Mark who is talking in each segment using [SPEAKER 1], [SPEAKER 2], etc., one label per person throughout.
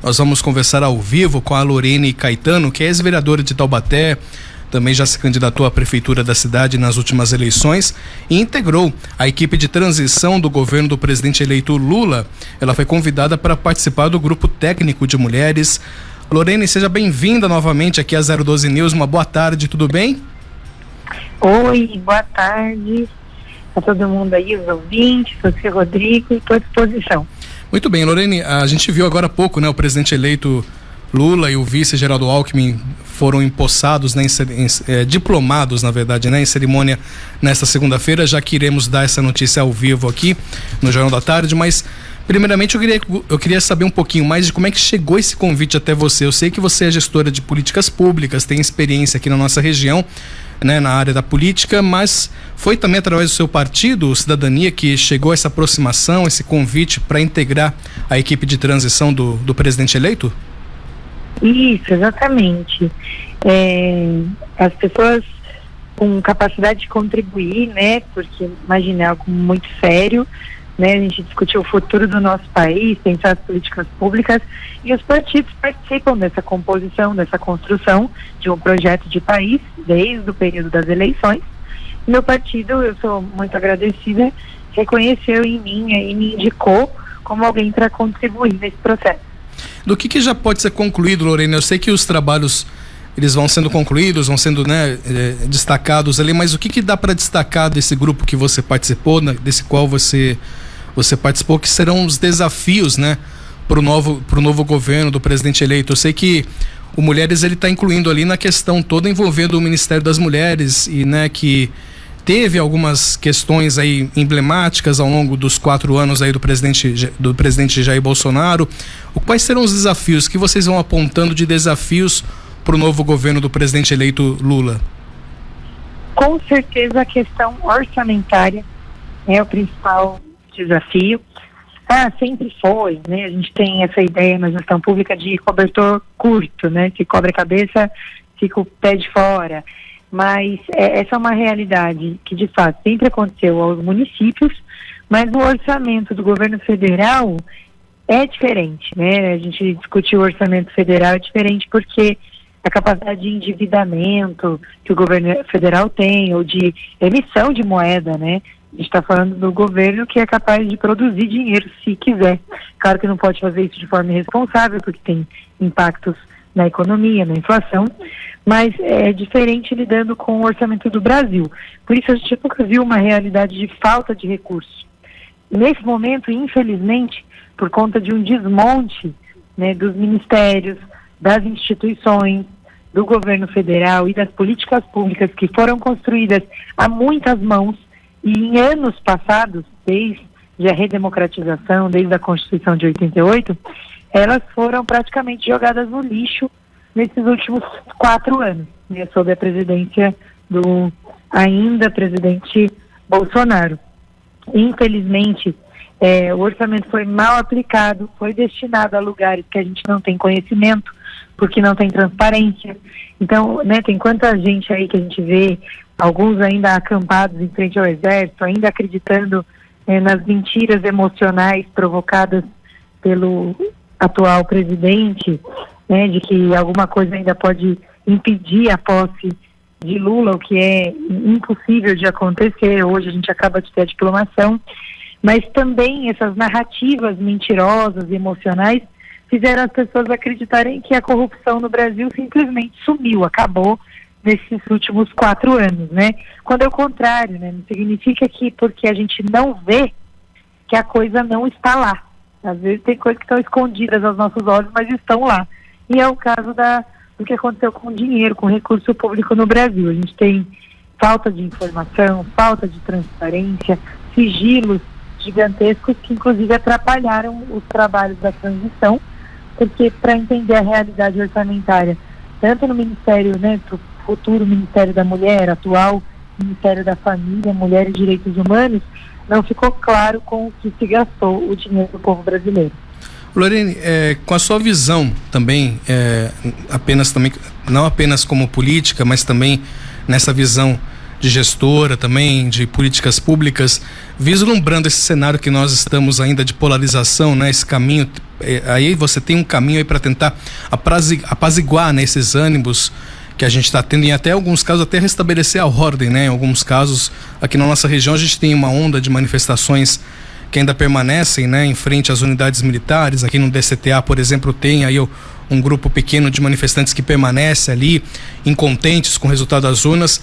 [SPEAKER 1] Nós vamos conversar ao vivo com a Lorene Caetano, que é ex-vereadora de Taubaté, também já se candidatou à prefeitura da cidade nas últimas eleições e integrou a equipe de transição do governo do presidente eleito Lula. Ela foi convidada para participar do grupo técnico de mulheres. Lorene, seja bem-vinda novamente aqui à 012 News. Uma boa tarde, tudo bem?
[SPEAKER 2] Oi, boa tarde a todo mundo aí, os ouvintes, você, Rodrigo, estou à disposição.
[SPEAKER 1] Muito bem, Lorene, a gente viu agora há pouco, né, o presidente eleito Lula e o vice Geraldo Alckmin foram empossados, né, diplomados, na verdade, né, em cerimônia nesta segunda-feira. Já que iremos dar essa notícia ao vivo aqui no Jornal da Tarde, mas primeiramente eu queria saber um pouquinho mais de como é que chegou esse convite até você. Eu sei que você é gestora de políticas públicas, tem experiência aqui na nossa região, né, na área da política, mas foi também através do seu partido, Cidadania, que chegou essa aproximação, esse convite para integrar a equipe de transição do presidente eleito?
[SPEAKER 2] Isso, exatamente. As pessoas com capacidade de contribuir, né, porque imagina, é algo muito sério, né, a gente discutiu o futuro do nosso país, pensar as políticas públicas, e os partidos participam dessa composição, dessa construção de um projeto de país desde o período das eleições. Meu partido, eu sou muito agradecida, reconheceu em mim e me indicou como alguém para contribuir nesse processo.
[SPEAKER 1] Do que já pode ser concluído, Lorena? Eu sei que os trabalhos eles vão sendo concluídos, vão sendo, né, destacados ali, mas o que dá para destacar desse grupo que você participou, né, desse qual você participou, que serão os desafios, né, para o novo governo do presidente eleito? Eu sei que o Mulheres ele está incluindo ali na questão toda envolvendo o Ministério das Mulheres e, né, que teve algumas questões aí emblemáticas ao longo dos 4 anos aí do presidente Jair Bolsonaro. Quais serão os desafios que vocês vão apontando de desafios para o novo governo do presidente eleito Lula?
[SPEAKER 2] Com certeza a questão orçamentária é o principal desafio. Sempre foi, né? A gente tem essa ideia na gestão pública de cobertor curto, né? Se cobre a cabeça, fica o pé de fora. Mas essa é uma realidade que, de fato, sempre aconteceu aos municípios, mas o orçamento do governo federal é diferente, né? A gente discutiu o orçamento federal, é diferente porque a capacidade de endividamento que o governo federal tem, ou de emissão de moeda, né? A gente está falando do governo que é capaz de produzir dinheiro se quiser. Claro que não pode fazer isso de forma irresponsável, porque tem impactos na economia, na inflação, mas é diferente lidando com o orçamento do Brasil. Por isso a gente nunca viu uma realidade de falta de recursos. Nesse momento, infelizmente, por conta de um desmonte, né, dos ministérios, das instituições, do governo federal e das políticas públicas que foram construídas a muitas mãos e em anos passados, desde a redemocratização, desde a Constituição de 88, elas foram praticamente jogadas no lixo nesses últimos 4 anos, né, sob a presidência do ainda presidente Bolsonaro. Infelizmente, o orçamento foi mal aplicado, foi destinado a lugares que a gente não tem conhecimento, porque não tem transparência. Então, né, tem quanta gente aí que a gente vê, alguns ainda acampados em frente ao exército, ainda acreditando nas mentiras emocionais provocadas pelo atual presidente, né, de que alguma coisa ainda pode impedir a posse de Lula, o que é impossível de acontecer. Hoje a gente acaba de ter a diplomação, mas também essas narrativas mentirosas e emocionais fizeram as pessoas acreditarem que a corrupção no Brasil simplesmente sumiu, acabou nesses últimos 4 anos, né? Quando é o contrário, né? Não significa que porque a gente não vê que a coisa não está lá. Às vezes tem coisas que estão escondidas aos nossos olhos, mas estão lá. E é o caso do que aconteceu com o dinheiro, com o recurso público no Brasil. A gente tem falta de informação, falta de transparência, sigilos gigantescos que inclusive atrapalharam os trabalhos da transição, porque para entender a realidade orçamentária, tanto no Ministério, né, do futuro Ministério da Mulher, atual Ministério da Família, Mulher e Direitos Humanos, não ficou claro com o que se gastou o dinheiro do povo brasileiro.
[SPEAKER 1] Lorene, com a sua visão também, não apenas como política, mas também nessa visão de gestora também, de políticas públicas, vislumbrando esse cenário que nós estamos ainda de polarização, né? Esse caminho, aí você tem um caminho aí para tentar apaziguar, né, esses ânimos que a gente está tendo, em até alguns casos até restabelecer a ordem, né? Em alguns casos, aqui na nossa região a gente tem uma onda de manifestações que ainda permanecem, né, em frente às unidades militares. Aqui no DCTA, por exemplo, tem aí um grupo pequeno de manifestantes que permanece ali, incontentes com o resultado das urnas,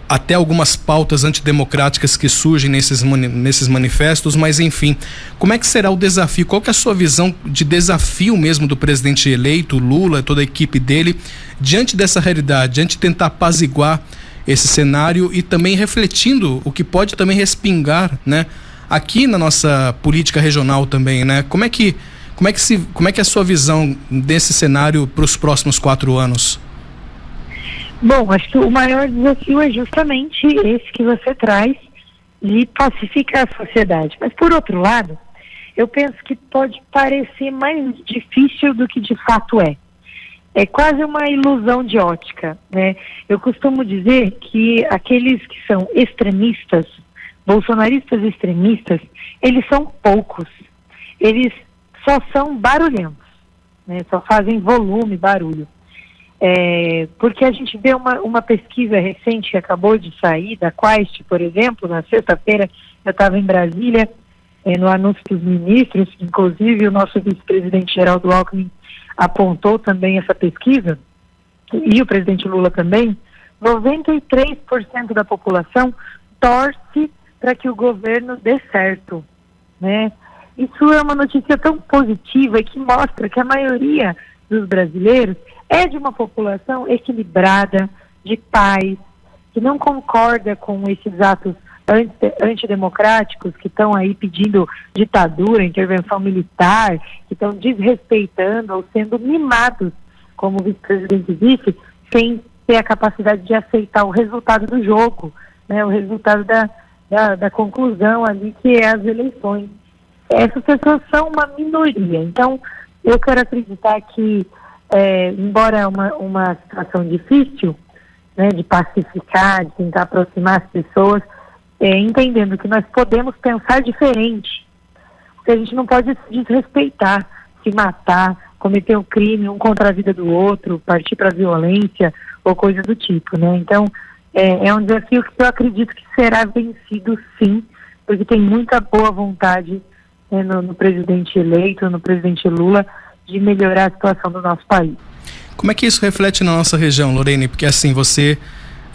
[SPEAKER 1] até algumas pautas antidemocráticas que surgem nesses manifestos, mas enfim, como é que será o desafio? Qual que é a sua visão de desafio mesmo do presidente eleito, Lula, toda a equipe dele, diante dessa realidade, diante de tentar apaziguar esse cenário e também refletindo o que pode também respingar, né, aqui na nossa política regional também, né? Como é que é a sua visão desse cenário para os próximos 4 anos?
[SPEAKER 2] Bom, acho que o maior desafio é justamente esse que você traz, de pacificar a sociedade. Mas, por outro lado, eu penso que pode parecer mais difícil do que de fato é. É quase uma ilusão de ótica, né? Eu costumo dizer que aqueles que são extremistas, bolsonaristas extremistas, eles são poucos. Eles só são barulhentos, né? Só fazem volume, barulho. Porque a gente vê uma pesquisa recente que acabou de sair, da Quaest, por exemplo, na sexta-feira eu estava em Brasília, no anúncio dos ministros, inclusive o nosso vice-presidente Geraldo Alckmin apontou também essa pesquisa, e o presidente Lula também. 93% da população torce para que o governo dê certo, né? Isso é uma notícia tão positiva e que mostra que a maioria dos brasileiros é de uma população equilibrada, de paz, que não concorda com esses atos antidemocráticos que estão aí pedindo ditadura, intervenção militar, que estão desrespeitando ou sendo mimados, como o vice-presidente disse, sem ter a capacidade de aceitar o resultado do jogo, né, o resultado da conclusão ali, que é as eleições. Essas pessoas são uma minoria. Então, eu quero acreditar que, embora uma situação difícil, né, de pacificar, de tentar aproximar as pessoas, entendendo que nós podemos pensar diferente, porque a gente não pode se desrespeitar, se matar, cometer um crime um contra a vida do outro, partir para a violência ou coisa do tipo, né? Então, é um desafio que eu acredito que será vencido, sim, porque tem muita boa vontade, né, no presidente eleito, no presidente Lula, de melhorar a situação do nosso país.
[SPEAKER 1] Como é que isso reflete na nossa região, Lorene? Porque assim, você,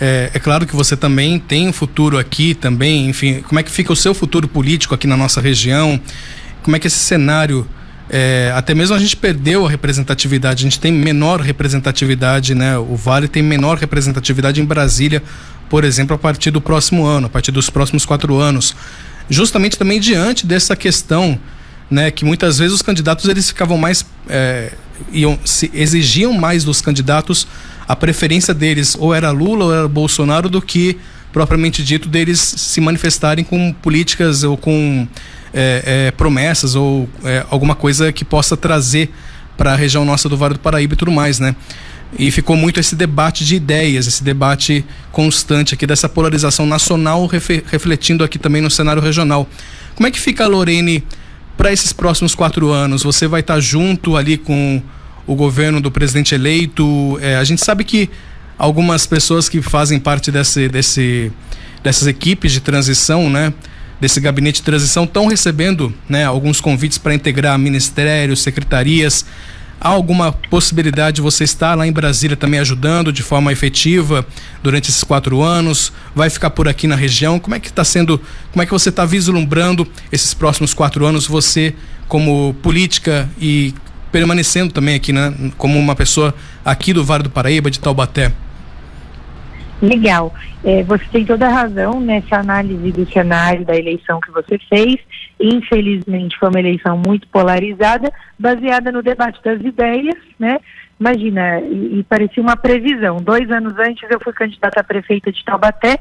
[SPEAKER 1] é claro que você também tem um futuro aqui também, enfim, como é que fica o seu futuro político aqui na nossa região? Como é que esse cenário, até mesmo a gente perdeu a representatividade, a gente tem menor representatividade, né? O Vale tem menor representatividade em Brasília, por exemplo, a partir do próximo ano, a partir dos próximos 4 anos. Justamente também diante dessa questão, né, que muitas vezes os candidatos eles ficavam mais, exigiam mais dos candidatos a preferência deles, ou era Lula ou era Bolsonaro, do que propriamente dito deles se manifestarem com políticas ou com promessas ou alguma coisa que possa trazer para a região nossa do Vale do Paraíba e tudo mais, né? E ficou muito esse debate de ideias, esse debate constante aqui dessa polarização nacional, refletindo aqui também no cenário regional. Como é que fica a Lorene para esses próximos 4 anos? Você vai estar junto ali com o governo do presidente eleito? A gente sabe que algumas pessoas que fazem parte dessas equipes de transição, né, desse gabinete de transição, estão recebendo, né, alguns convites para integrar ministérios, secretarias. Há alguma possibilidade de você estar lá em Brasília também ajudando de forma efetiva durante esses 4 anos? Vai ficar por aqui na região? Como é que está sendo, como é que você está vislumbrando esses próximos 4 anos, você como política e permanecendo também aqui, né, como uma pessoa aqui do Vale do Paraíba, de Taubaté?
[SPEAKER 2] Legal. Você tem toda a razão nessa análise do cenário da eleição que você fez. Infelizmente foi uma eleição muito polarizada, baseada no debate das ideias, né? Imagina, e parecia uma previsão. 2 anos antes eu fui candidata a prefeita de Taubaté,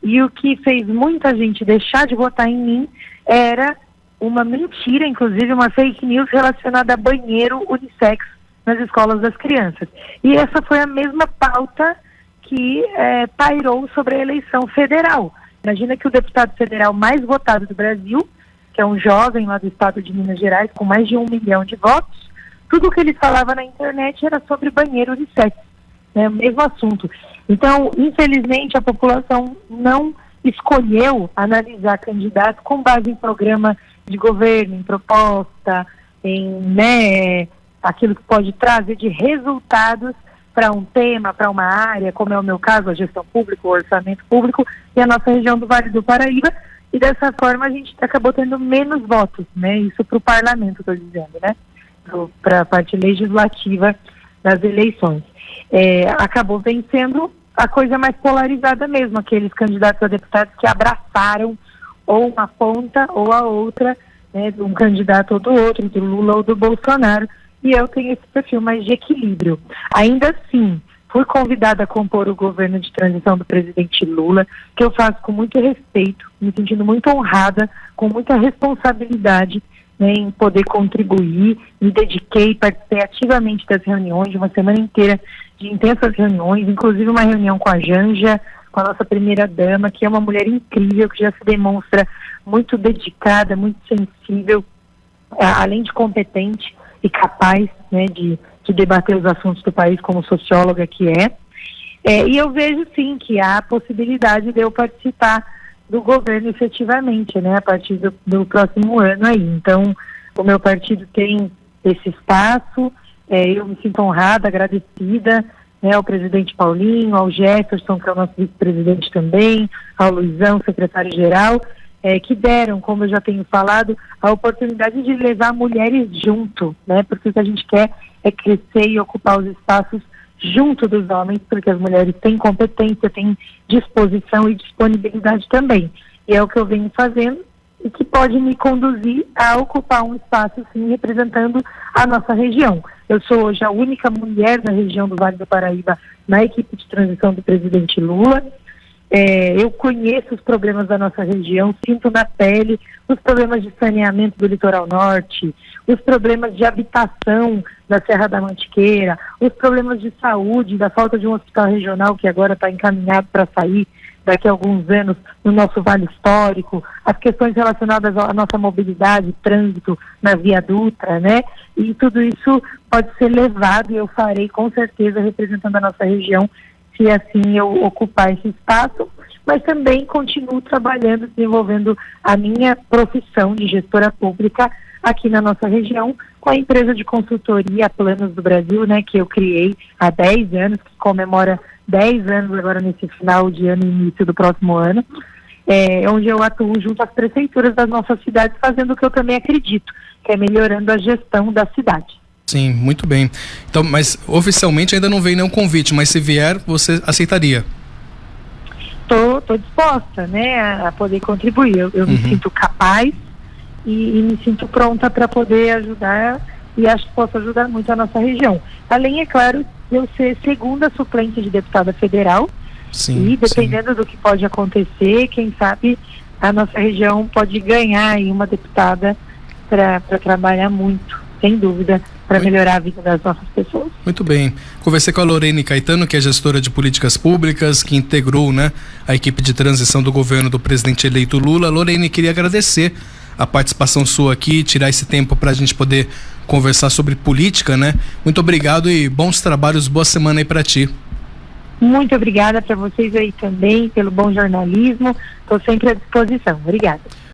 [SPEAKER 2] e o que fez muita gente deixar de votar em mim era uma mentira, inclusive uma fake news relacionada a banheiro unissex nas escolas das crianças. E essa foi a mesma pauta que pairou sobre a eleição federal. Imagina que o deputado federal mais votado do Brasil, que é um jovem lá do estado de Minas Gerais, com mais de 1 milhão de votos, tudo que ele falava na internet era sobre banheiro de sexo, né, o mesmo assunto. Então, infelizmente, a população não escolheu analisar candidatos com base em programa de governo, em proposta, em aquilo que pode trazer de resultados para um tema, para uma área, como é o meu caso, a gestão pública, o orçamento público e a nossa região do Vale do Paraíba, e dessa forma a gente acabou tendo menos votos, né? Isso para o parlamento, estou dizendo, né? Para a parte legislativa das eleições. Acabou vencendo a coisa mais polarizada mesmo, aqueles candidatos a deputados que abraçaram ou uma ponta ou a outra, né, de um candidato ou do outro, do Lula ou do Bolsonaro, e eu tenho esse perfil mais de equilíbrio. Ainda assim, fui convidada a compor o governo de transição do presidente Lula, que eu faço com muito respeito, me sentindo muito honrada, com muita responsabilidade, né, em poder contribuir. Me dediquei, participei ativamente das reuniões, de uma semana inteira de intensas reuniões, inclusive uma reunião com a Janja, com a nossa primeira-dama, que é uma mulher incrível, que já se demonstra muito dedicada, muito sensível, além de competente e capaz, né, de debater os assuntos do país como socióloga que é. E eu vejo sim que há a possibilidade de eu participar do governo efetivamente, né, a partir do próximo ano aí. Então, o meu partido tem esse espaço, eu me sinto honrada, agradecida, né, ao presidente Paulinho, ao Jefferson, que é o nosso vice-presidente também, ao Luizão, secretário-geral, que deram, como eu já tenho falado, a oportunidade de levar mulheres junto, né, porque o que a gente quer é crescer e ocupar os espaços junto dos homens, porque as mulheres têm competência, têm disposição e disponibilidade também. E é o que eu venho fazendo e que pode me conduzir a ocupar um espaço, sim, representando a nossa região. Eu sou hoje a única mulher da região do Vale do Paraíba na equipe de transição do presidente Lula. Eu conheço os problemas da nossa região, sinto na pele os problemas de saneamento do litoral norte, os problemas de habitação da Serra da Mantiqueira, os problemas de saúde, da falta de um hospital regional que agora está encaminhado para sair daqui a alguns anos no nosso Vale Histórico, as questões relacionadas à nossa mobilidade, trânsito na Via Dutra, né? E tudo isso pode ser levado, e eu farei com certeza representando a nossa região, se assim eu ocupar esse espaço, mas também continuo trabalhando, desenvolvendo a minha profissão de gestora pública aqui na nossa região, com a empresa de consultoria Planos do Brasil, né, que eu criei há 10 anos, que comemora 10 anos agora nesse final de ano e início do próximo ano, onde eu atuo junto às prefeituras das nossas cidades, fazendo o que eu também acredito, que é melhorando a gestão da cidade.
[SPEAKER 1] Sim, muito bem. Então, mas oficialmente ainda não veio nenhum convite, mas se vier, você aceitaria?
[SPEAKER 2] Tô disposta, né, a poder contribuir. Eu me sinto capaz e me sinto pronta para poder ajudar, e acho que posso ajudar muito a nossa região. Além, é claro, de eu ser segunda suplente de deputada federal, sim, e dependendo do que pode acontecer, quem sabe a nossa região pode ganhar aí uma deputada para trabalhar muito, sem dúvida, para melhorar a vida das nossas pessoas.
[SPEAKER 1] Muito bem. Conversei com a Lorene Caetano, que é gestora de políticas públicas, que integrou, né, a equipe de transição do governo do presidente eleito Lula. Lorene, queria agradecer a participação sua aqui, tirar esse tempo para a gente poder conversar sobre política, né? Muito obrigado e bons trabalhos, boa semana aí para ti.
[SPEAKER 2] Muito obrigada para vocês aí também, pelo bom jornalismo. Estou sempre à disposição. Obrigada.